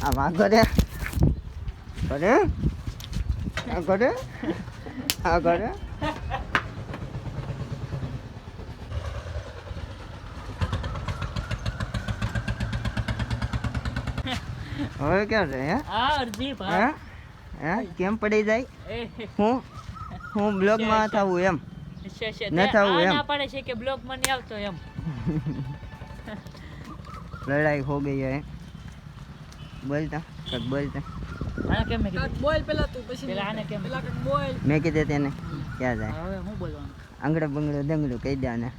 આ વાગો રે કરે આ કરે આ કરે હવે ક્યાં છે હે હા અરજી ભાઈ હે કેમ પડી જાય હું બ્લોગ માં થાવું એમ ન થાવું એમ ના પડે છે કે બ્લોગ માં નહીં આવતો એમ લડાઈ હો ગઈ है बोलता कब बोलता આને કેમ મેં કીધું બોલ પેલા તું પછી પેલા આને કેમ પેલા કઈક બોલ मैं कह देते ने क्या जाए હવે હું બોલવાનું अंगड़ो बंगड़ो दंगड़ो कही दे आने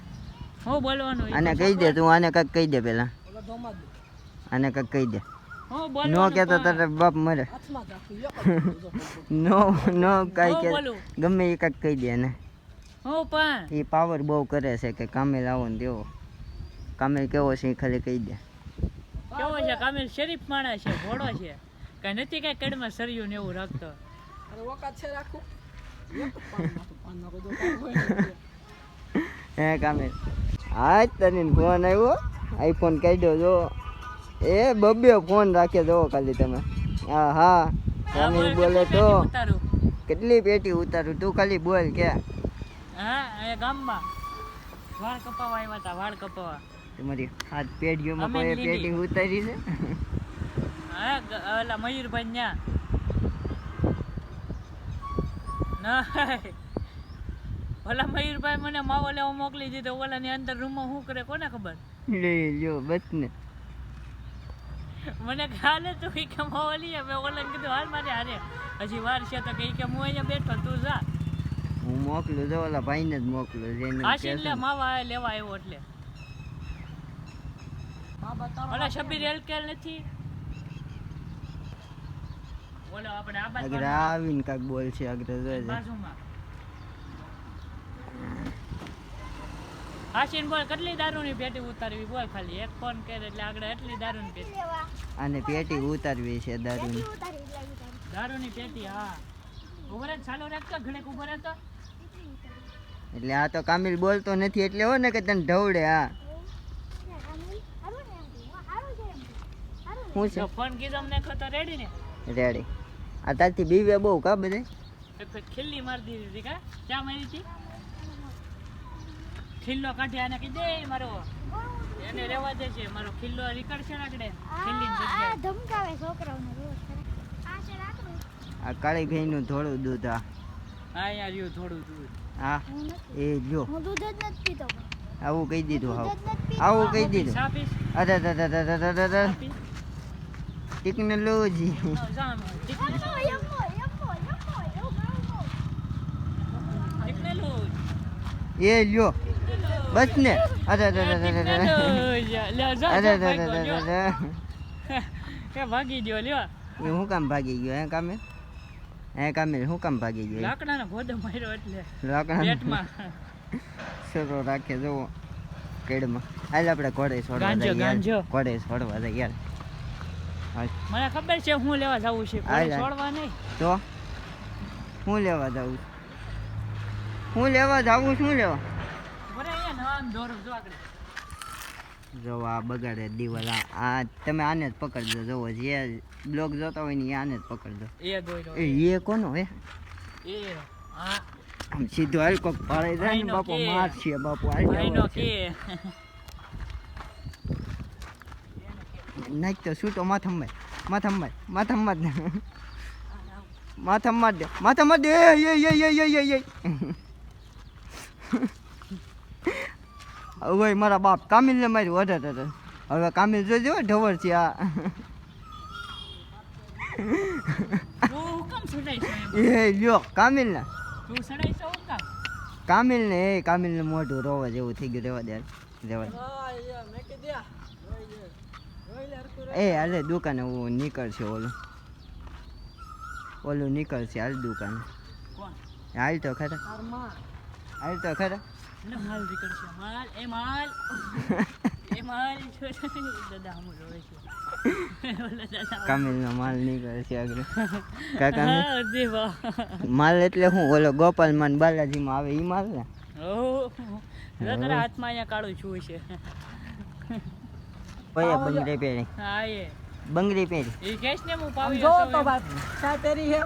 હું બોલવાનું आने कही दे तू आने कक कही दे पहला ઓલા ધોમા દે आने कक कही दे હું नो બોલવાનું कहता तेरे बाप मरे હાથમાં રાખી नो नो कई હું के બોલું गमे એ કક કહી દે ને હું પણ એ પાવર બહુ કરે છે કે કામે લાવો ને દેવો કામે કેવો છે એ ખાલી કહી દે કેવો છે કામિલ શરીફ માણસ છે ઘોડો છે કઈ નથી કઈ કડમાં સરિયું ને એવું રાખતો અરે વકાત છે રાખું પાન નાખો દો કામ હોય હે કામે આજ તને ફોન આવ્યો આઈફોન કાઢ્યો જો એ બબ્બે ફોન રાખ્યો જો ખાલી તમે હા હા કામે બોલે તો ઉતારું કેટલી પેટી ઉતારું તું ખાલી બોલ કે હા એ ગામમાં વાળ કપાવા આવ્યા હતા વાળ કપાવા તમારી હાથ પેઢીઓમાં અમે કોઈ લીધી. પેટી ઉતારી છે હા ઓલા મયુરભાઈ ન્યા ના ઓલા મયુરભાઈ મને માવો લેવા મોકલી દીધો ઓલા ની અંદર રૂમમાં શું કરે કોને ખબર લઈ લ્યો બસ ને મને ખ્યાલ હતું કે માવો લઈએ મેં ઓલા કીધું હાલ મારે હારે હજી વાર છે તો કે હું અહીંયા બેઠો તું જા હું મોકલું જો ઓલા ભાઈને જ મોકલું જેને આશીન લે માવા લેવા આવ્યો એટલે બાબા તારો ઓલા શબીર હેલ્થકેર નથી ઓલો આપણે આ બાજુ અગર આવીને કાક બોલ છે અગર જોજે બાજુમાં આશીન બોલ કેટલી દારૂની પેટી ઉતારવી બોલ ખાલી એક ફોન કરે એટલે આગળ એટલી દારૂની પેટી આને પેટી ઉતારવી છે દારૂની દારૂની પેટી હા ઉભો રહે ચાલુ રાખતો ઘડીક ઉભો રહેતો એટલે આ તો કામિલ બોલતો નથી એટલે હો ને કે તને ઢવડે હા શું છે જો ફોન કીધો અમને તો રેડી ને રેડી આ તારથી બીવે બહુ કા બધે ખીલ્લી મારી દીધી હતી કા ક્યાં મારી હતી ખીલ્લો કાઢી આને કહી દે મારો એને રહેવા દે છે મારો ખીલ્લો રીકડ છે ને આગળ ખીલ્લી જગ્યાએ ધમકાવે છોકરાઓને રોજ આ છે રાખડું આ કાળી ભેંનું થોડું દૂધ આ હા યાર યુ થોડું દૂધ હા એ જો હું દૂધ જ નથી પીતો આવું કહી દીધું દૂધ હાવ જ નથી પીતો આવું કહી દીધું સાપીસ અરે ટેકનોલોજી એ લ્યો બસ ને અરે ભાગી ગયો લ્યો એ હું કામ ભાગી ગયો હે કામે શું કામ ભાગી ગયો લાકડાનો ઘોડો માર્યો એટલે લાકડા પેટમાં સરો રાખે જવો કેડમાં હાલ આપણે ઘોડે છોડવા ગાંજો, જઈએ ગાંજો. ઘોડે છોડવા જઈએ યાર હાલ. મને ખબર છે હું લેવા જવું છે હાલ, કોઈ હાલ. છોડવા નહીં તો હું લેવા જાઉં હું લેવા જાઉં શું લેવા બરે અહીંયા નામ દોરું જો આગળ જો આ બગાડે દિવાલ આ તમે આને જ પકડજો જોવો જે બ્લોગ જોતા હોય ને એ આને જ પકડજો એ દોર્યો એ કોનો હે એ હા આમ સીધો હાલ કોક ભાડે જાય ને ભાઈનો બાપુ કે. માર છે બાપુ હાલ ભાઈનો જવો કે છે નાખ તો શું તો માથામાં દે એ હવે મારા બાપ કામિલને માર્યું અઢાર હવે કામિલ જોજો ઢવર છે આ તું હુકમ સડાઈ છે એ લ્યો કામિલના તું સડાઈ છે હુકમ કામિલને કામિલને મોઢું રોવા જેવું થઈ ગયું રેવા દે હા યાર મેં કે દે રોઈ લે હરકું એ હાલે દુકાને હું નીકળશે ઓલું નીકળશે હાલ દુકાને કોણ હાલ તો ખરા તાર માં હાલ તો ખરા ને માલ નીકળશે માલ એ માલ દાદા હમ રોવે છે ઓલા દાદા કામિલનો માલ નીકળશે આગળ કાકા હા અરે વાહ માલ એટલે હું ઓલો ગોપાલમાન બાલાજીમાં આવે ઈ માલ ને ઓહ તારા હાથમાં અહીંયા કાળું છું છે ભાઈ બંગડે પહેરી હા એ બંગડી પહેરી. એ કેસ ને હું આમ પાવી જો હતો તો એમ. ભાઈ શા પહેરી હે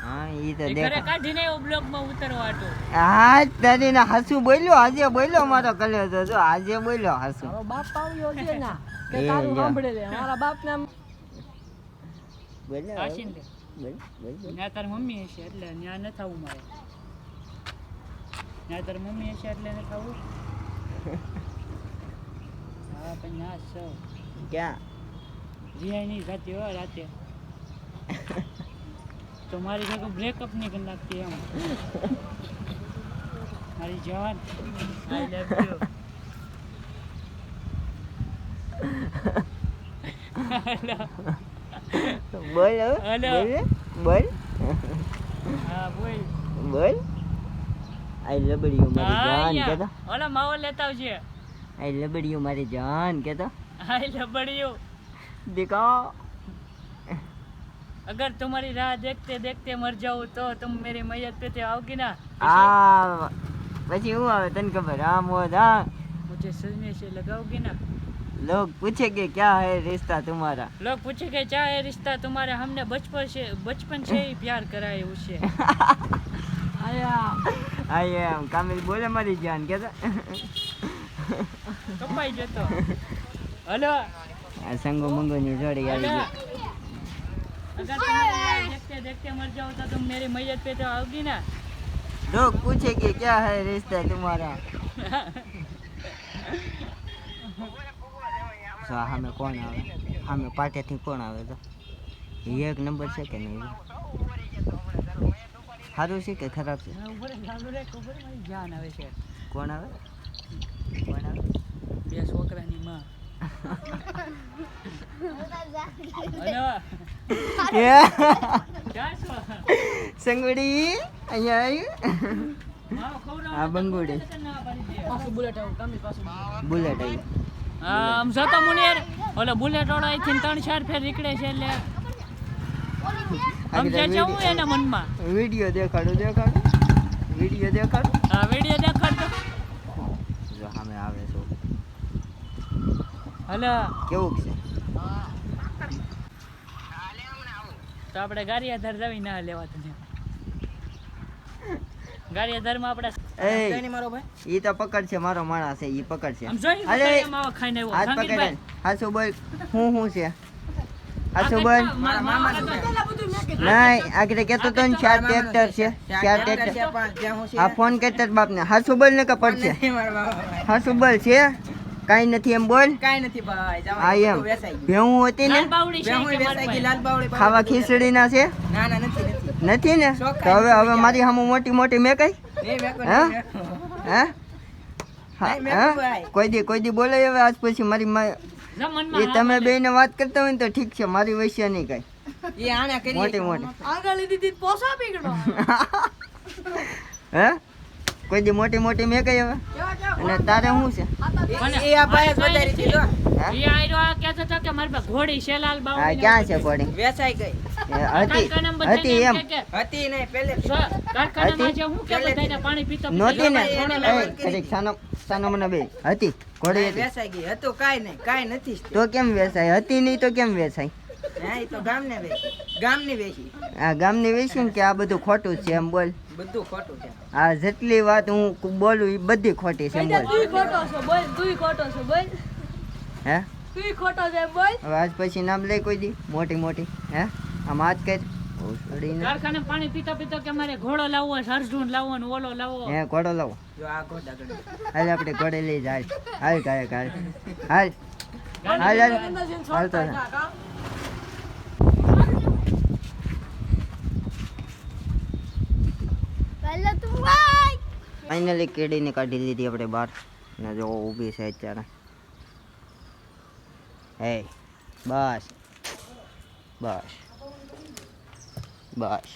હા ઈ તો એ ઘરે દેખા. કાઢીને એવો બ્લોગમાં ઉતરવા હતો. હા તારી ના હાસુ બોલ્યો, આજે બોલ્યો મારો કલ્યો તો જો આજે બોલ્યો હાસુ. મારો બાપ આવ્યો છે ને કે એ તારું લ્યો. સાંભળે લે મારા બાપ ને આમ બોલ્યો કાશીને લે. બોલ બોલ બોલ. ત્યાં તારી મમ્મી હશે એટલે ત્યાં ન થવું મારે. ત્યાં તારી મમ્મી હશે એટલે ન થવું. હા પણ ના છો ક્યાં રિહાઈ નહીં જાતી હોય રાતે તો મારી ભેગું બ્રેકઅપ નહીં કરી નાખતી એમ. મારી જાન આઈ લવ યુ. બોલ હવે. હેલો. બોલ હા બોલ. બોલ આઈ લબડિયું મારી હા, જાન અહીંયા. કેતો. ઓલા માવો લેતા આવજે. આઈ લબડિયું મારી જાન કેતો. આઈ લબડિયું. दिखाओ. अगर तुम्हारी राह देखते देखते मर जाऊं तो तुम मेरी मैयत पे आओगी ना. आ પછી હું આવે તને ખબર આમ હોતા मुझे सजने से लगाओगी ना. लोग पूछेंगे क्या है रिश्ता तुम्हारा. लोग पूछेंगे क्या है रिश्ता तुम्हारा, हमने बचपन से ही प्यार करा है उससे. આયા આઈ એમ કામિલ બોલે મારી જાન કેતો. કપાઈ જતો. હલો. આ સંગો મંગો ની જોડી આવી हेलो. ગઈ. अगर तुम्हारी राह देखते देखते मर जाओ तो तुम मेरी मैयत पे तो आओगी ना. लोग पूछेंगे क्या है रिश्ता तुम्हारा. સો સામે કોણ આવે, સામે પાટેથી કોણ આવે તો એ એક નંબર છે કે નહીં, સારું છે કે ખરાબ છે. ઉભો રે, ચાલુ રે, ખબર મારી જાન આવે છે. કોણ આવે, કોણ આવે. બે છોકરાની માં. હલો. ક્યાં છો? સંગડી અહીંયા આવી. માવો ખવડાવો આ તો બંગુડી ના પાડી દે. પાછું બુલેટ આવું કામી પાછું બુલેટ આવી. આમ જતો મુનેર ઓલો બુલેટ વાળો અહીંથી 3-4 ફેર નીકળે છે એટલે સમજે છે હું એના મનમાં. વિડીયો દેખાડું વિડીયો દેખાડું. આ વિડિયો દેખાડતો. જો સામે આવે છો હલો. કેવું છે. તો આપણે ગારિયાધાર જવી ના લેવા તને. ગારિયાધારમાં આપણે એ મારો ભાઈ ઈ તો પકડ છે, મારો માણસ છે, ઈ પકડ છે. આમ જોઈ અરે એમ આવા ખાઈને આવ્યો. હાથ પકડ. સંગીતભાઈ, હાસુ બોલ હું છે. હાસુ આ બોલ. કેટલા મામા હતા? નહીં આગળ કેતો તો ને 4 ટ્રેક્ટર છે, 4 ટ્રેક્ટર. આ ફોન કરતા બાપને હાસુ બોલ ને કે પડશે. હાસુ બોલ છે કાઈ નથી એમ બોલ. કાઈ નથી ભાઈ આ એમ ભેહું હતી ને લાલ બાવડી છે કે મારા ભાઈ? ખાવા ખીચડી ના છે ના ના નથી નથી ને તો હવે મારી સામે મોટી મોટી મેં કઈ હા હા હા કોઈ દી બોલે હવે આજ પછી મારી જમનમાં એ તમે બે ને વાત કરતા હોય ને તો ઠીક છે, મારી વૈશ્ય નહીં કઈ એ આણા કરી મોટી મોટી. આગળ લીધી પોસા પીગડો હે કોઈ દી મોટી મોટી મેં કઈ હવે. અને તારે શું છે. એ આ ભાઈ વધારી દીધો હે? એ આયરો આ કહેતો હતો કે મારી પાસે ઘોડી છે લાલ હા બાવડી. ક્યાં છે કોડી. વેચાઈ ગઈ હતી એમ હતી નહીં પહેલે કારખાનામાં જે હું કે બધાયને પાણી પીતો પીતો નહોતી ને ઘોડો લાવ્યો. કડીક સાનો મને બે હતી ઘોડી હતી વેચાઈ ગઈ હતું કાઈ નહીં કાઈ નથી તો કેમ વેચાય, હતી નહીં તો કેમ વેચાય. હા એ તો ગામને વેચી ગામની વેચી આ ગામની વેચી કે આ બધું ખોટું છે એમ બોલ. બધું ખોટું છે આ જેટલી વાત હું બોલું એ બધી ખોટી છે એમ બોલ. તું ખોટો છો બોલ તું ખોટો છો બોલ હે તું ખોટો છે બોલ હવે આજ પછી નામ લે કોઈ દી મોટી મોટી. હે આમ હાથ કર છોડીને. કારખાને પાણી પીતો પીતો કે મારે ઘોડો લાવવો છે, અર્જુન લાવવો ને ઓલો લાવવો. હે ઘોડો લાવો. જો આ ગોડા ગડી હાલ આપણે ઘોડે લઈ જાય. હાલ કાય હાલ હાલ હાલ હાલ તો પહેલા તું ભાઈ ફાઇનલી કેડીને કાઢી લીધી આપણે બહાર ને જો ઊભી છે અત્યારે. હે બસ બસ બસ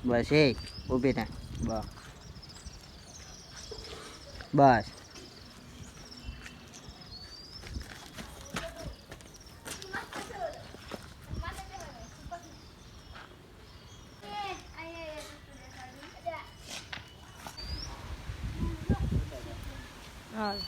બસ એ ઊભી ને બસ બસ હાલ